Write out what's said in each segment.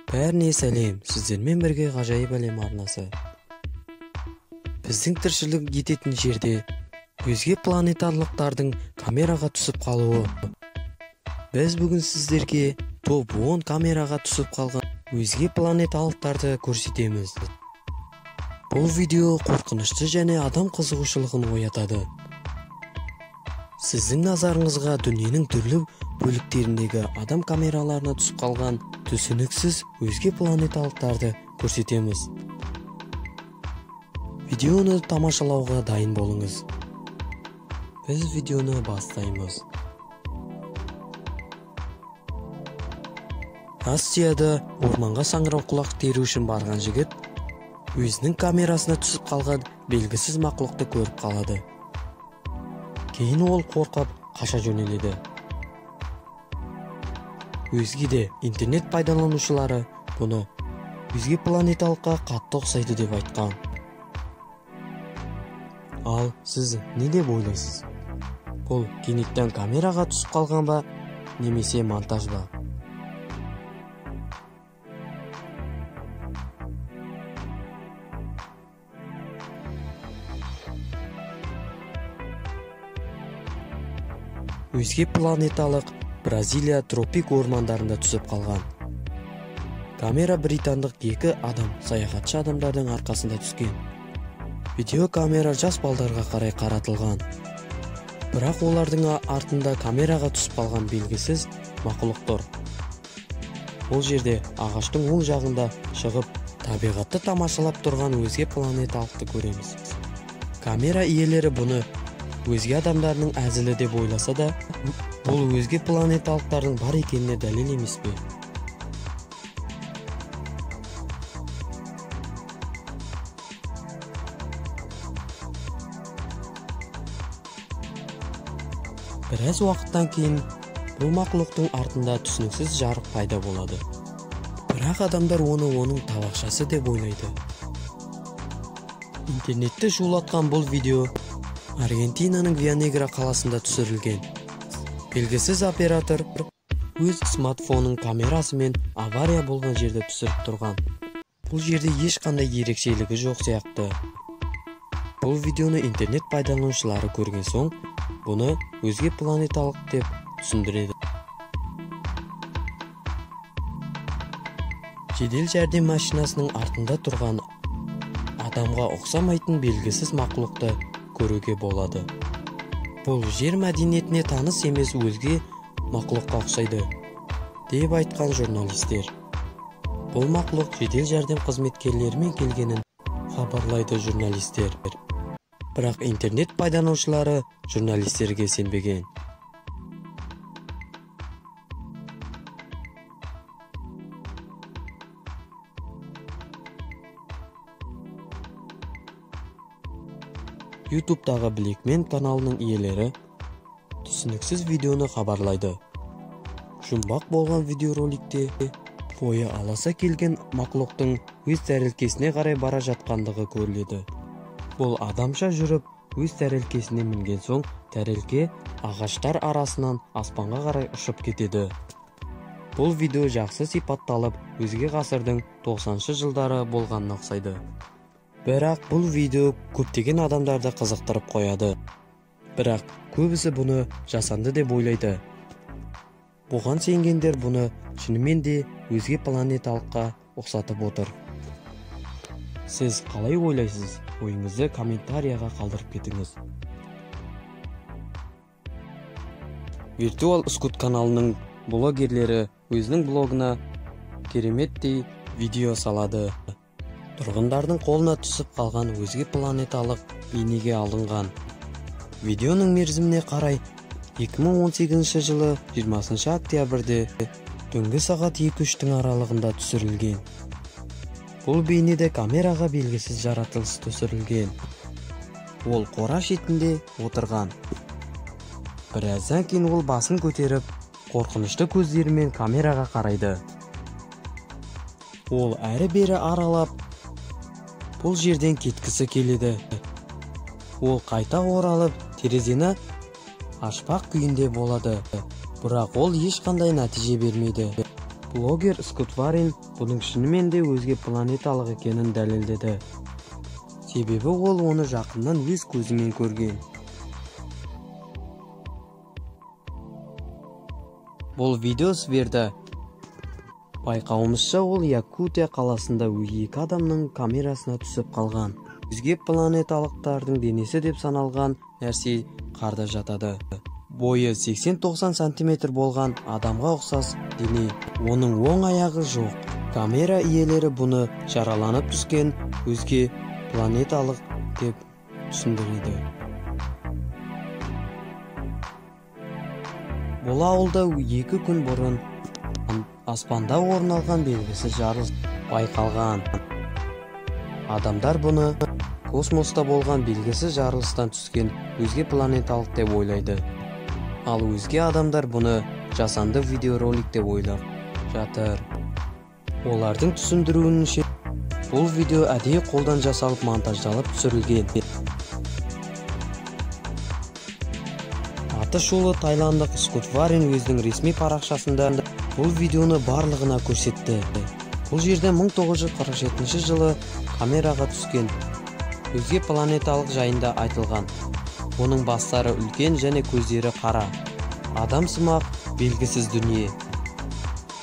Бәріне сәлем, сіздермен бірге ғажайып әлем арнасы. Біздің тіршілік ететін жерде өзге планетарлықтардың камераға түсіп қалуы. Біз бүгін сіздерге топ 10 камераға түсіп қалған өзге планеталықтарды көрсетеміз. Бұл видео қорқынышты және адам қызығушылығын оятады. Сіздің назарыңызға дүниенің түрлі бөліктеріндегі адам камераларына түсіп қалған түсініксіз өзге планеталықтарды көрсетеміз. Видеоны тамашалауға дайын болыңыз. Біз видеоны бастаймыз. Астияда орманға саңырауқұлақ теру үшін барған жігіт өзінің камерасына түсіп қалған белгісіз мақұлықты көріп қалады. Кейін ол қорқып қаша жөнеледі. Өзге де интернет пайдаланушылары бұны өзге планеталыққа қатты ұқсайды деп айтқан. Ал сіз не деп ойлайсыз? Бұл кенеттен камераға түсіп қалған ба, немесе монтаж ба? Өзге планеталық Бразилия тропик ормандарында түсіп қалған. Камера британдық 2 адам саяхатшы адамдардың арқасында түскен. Видео камера жас балдарға қарай қаратылған. Бірақ олардың артында камераға түсіп қалған белгісіз мақұлық тұр. Ол жерде ағаштың оң жағында шығып, табиғатты тамашалап тұрған өзге планеталықты көреміз. Камера иелері бұны өзге адамдардың әзілі деп ойласа да, бұл өзге планеталықтардың бар екеніне дәлел емес пе? Біраз уақыттан кейін бұл мақұлықтың артында түсініксіз жарық пайда болады. Бірақ адамдар оның табақшасы деп ойлайды. Интернетті шулатқан бұл видео Аргентинаның Вианегра қаласында түсірілген. Белгісіз оператор өз смартфонының камерасымен авария болған жерде түсіріп тұрған. Бұл жерде ешқандай ерекшелігі жоқ сияқты. Бұл видеоны интернет пайдаланушылары көрген соң, бұны өзге планеталық деп түсіндіреді. Жедел жәрдем машинасының артында тұрған адамға ұқсамайтын белгісіз мақұлықты көруге болады. Бұл жер мәдениетіне таныс емес өзге мақұлыққа ұқсайды, деп айтқан журналистер. Бұл мақұлық жедел жәрдем қызметкерлерімен келгенін хабарлайды журналистер. Бірақ интернет пайдаланушылары журналистерге сенбеген. YouTube'дағы Blackman каналының иелері түсініксіз видеоны хабарлайды. Жұмбақ болған видеороликте бойы аласа келген мақұлықтың өз тәрелкесіне қарай бара жатқандығы көріледі. Бұл адамша жүріп, өз тәрелкесіне мінген соң, тәрелке ағаштар арасынан аспанға қарай ұшып кетеді. Бұл видео жақсы сипатталып, өзге ғасырдың 90-шы жылдары болғанына ұқсайды. Бірақ бұл видео көптеген адамдарды қызықтырып қояды. Бірақ көбісі бұны жасанды деп ойлайды. Бұған сенгендер бұны шынымен де өзге планеталыққа ұқсатып отыр. Сіз қалай ойлайсыз? Ойыңызды комментарияға қалдырып кетіңіз. Virtual Scout каналының блогерлері өзінің блогына кереметтей видео салады. Тұрғындардың қолына түсіп қалған өзге планеталық бейнеге алынған. Видеоның мерзіміне қарай 2018 жылы 20 октябрьде түнгі сағат 2-3 аралығында түсірілген. Бұл бейнеде камераға белгісіз жаратылыс түсірілген. Ол қора шетінде отырған. Біраздан кейін ол басын көтеріп, қорқынышты көздерімен камераға қарайды. Ол әрі-бері аралап, бұл жерден кеткісі келеді. Ол қайта оралып, терезені ашпақ күйінде болады. Бірақ ол ешқандай нәтиже бермейді. Блогер Скотт Варен бұның шынымен де өзге планеталық екенін дәлелдеді. Себебі ол оны жақыннан өз көзімен көрген. Бұл видео сверді. Байқауымызша ол Якутия қаласында екі адамның камерасына түсіп қалған. Өзге планеталықтардың денесі деп саналған нәрсе қарда жатады. Бойы 80-90 сантиметр болған адамға ұқсас дене. Оның оң аяғы жоқ. Камера иелері бұны жараланып түскен өзге планеталық деп түсіндіреді. Бұл ауылда 2 күн бұрын аспанда орын алған белгісіз жарылыс байқалған. Адамдар бұны космоста болған белгісіз жарылыстан түскен өзге планеталық деп ойлайды. Ал өзге адамдар бұны жасанды видеоролик деп ойлап жатыр. Олардың түсіндіруінше бұл видео әдейі қолдан жасалып монтаждалып түсірілген. Аты шулы тайландық Скотт Варен өзінің ресми парақшасында бұл видеоны барлығына көрсетті. Бұл жерде 1947 жылы камераға түскен өзге планеталық жайында айтылған. Оның бастары үлкен және көздері қара. Адам сымақ белгісіз дүние.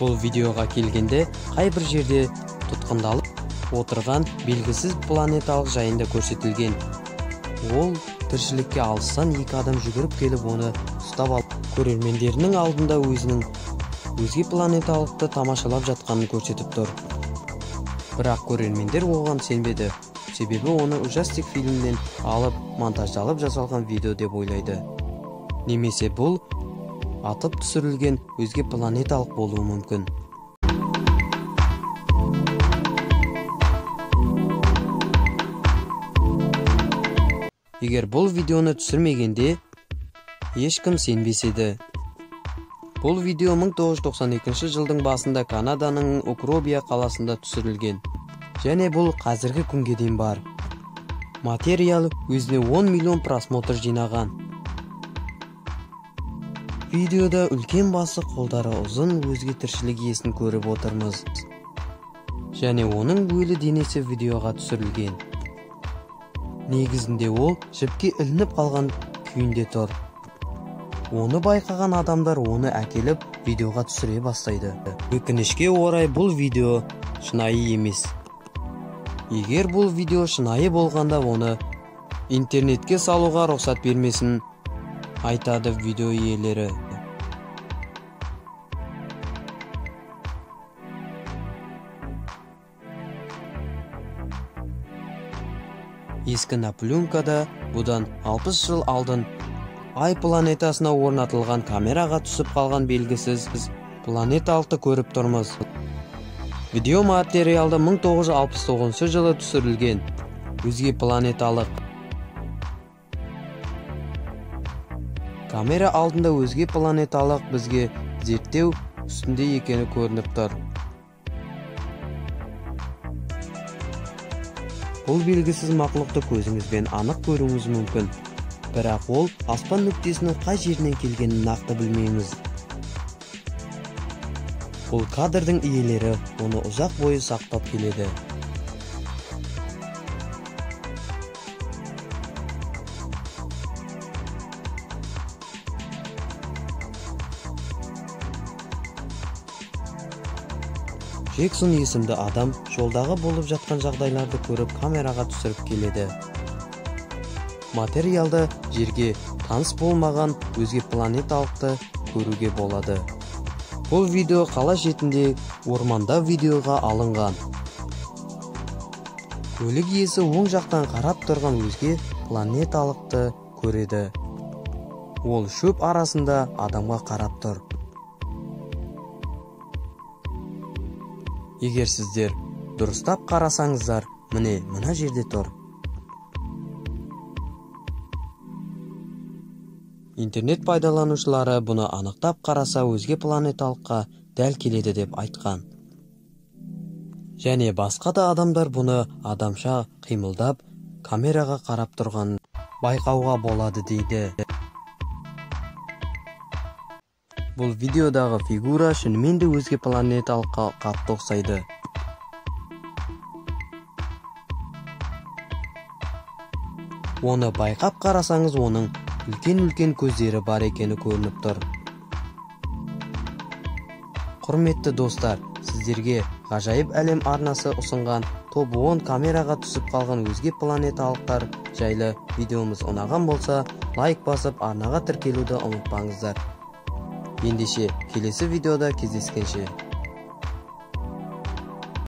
Бұл видеоға келгенде қайбір жерде тұтқындалып отырған белгісіз планеталық жайында көрсетілген. Ол тіршілікке алыстан 2 адам жүгіріп келіп оны ұстап алып, көрермендерінің алдында өзінің өзге планеталықты тамашалап жатқанын көрсетіп тұр. Бірақ көрермендер оған сенбеді. Себебі оны ужастик фильмнен алып монтаждалып жасалған видео деп ойлайды. Немесе бұл атып түсірілген өзге планеталық болуы мүмкін. Егер бұл видеоны түсірмегенде ешкім сенбес еді. Бұл видео 1992 жылдың басында Канаданың Окробия қаласында түсірілген. Және бұл қазіргі күнге дейін бар. Материал өзіне 10 миллион просмотр жинаған. Видеода үлкен басы, қолдары ұзын өзге тіршілік иесін көріп отырмыз. Және оның өлі денесі видеоға түсірілген. Негізінде ол жіпке ілініп қалған күйінде тұр. Оны байқаған адамдар оны әкеліп видеоға түсіре бастайды. Өкінішке орай бұл видео шынайы емес. Егер бұл видео шынайы болғанда оны интернетке салуға рұқсат бермесін айтады видео иелері. Ескі Наполеонкада бұдан 60 жыл алдын Ай планетасына орнатылған камераға түсіп қалған белгісіз планеталықты көріп тұрмыз. Видео материалда 1969 жылы түсірілген өзге планеталық. Камера алдында өзге планеталық бізге зерттеу үстінде екені көрініп тұр. Бұл белгісіз мақлұқты көзіңізбен анық көруіңіз мүмкін. Бірақ ол аспан нүктесінің қай жерінен келгенін нақты білмейміз. Бұл кадрдың иелері оны ұзақ бойы сақтап келеді. Джексон есімді адам жолдағы болып жатқан жағдайларды көріп камераға түсіріп келеді. Материалда жерге таныс болмаған өзге планеталықты көруге болады. Бұл видео қала шетінде орманда видеоға алынған. Көлік иесі оң жақтан қарап тұрған өзге планеталықты көреді. Ол шөп арасында адамға қарап тұр. Егер сіздер дұрыстап қарасаңыздар, мына жерде тұр. Интернет пайдаланушылары бұны анықтап қараса өзге планеталыққа дәл келеді деп айтқан. Және басқа да адамдар бұны адамша қимылдап, камераға қарап тұрған байқауға болады дейді. Бұл видеодағы фигура шынымен де өзге планеталыққа қатты ұқсайды. Оны байқап қарасаңыз, оның үлкен-үлкен көздері бар екені көрініп тұр. Құрметті достар, сіздерге ғажайып әлем арнасы ұсынған топ 10 камераға түсіп қалған өзге планеталықтар жайлы видеомыз ұнаған болса, лайк басып, арнаға тіркелуді ұмытпаңыздар. Ендеше келесі видеода кездескенше.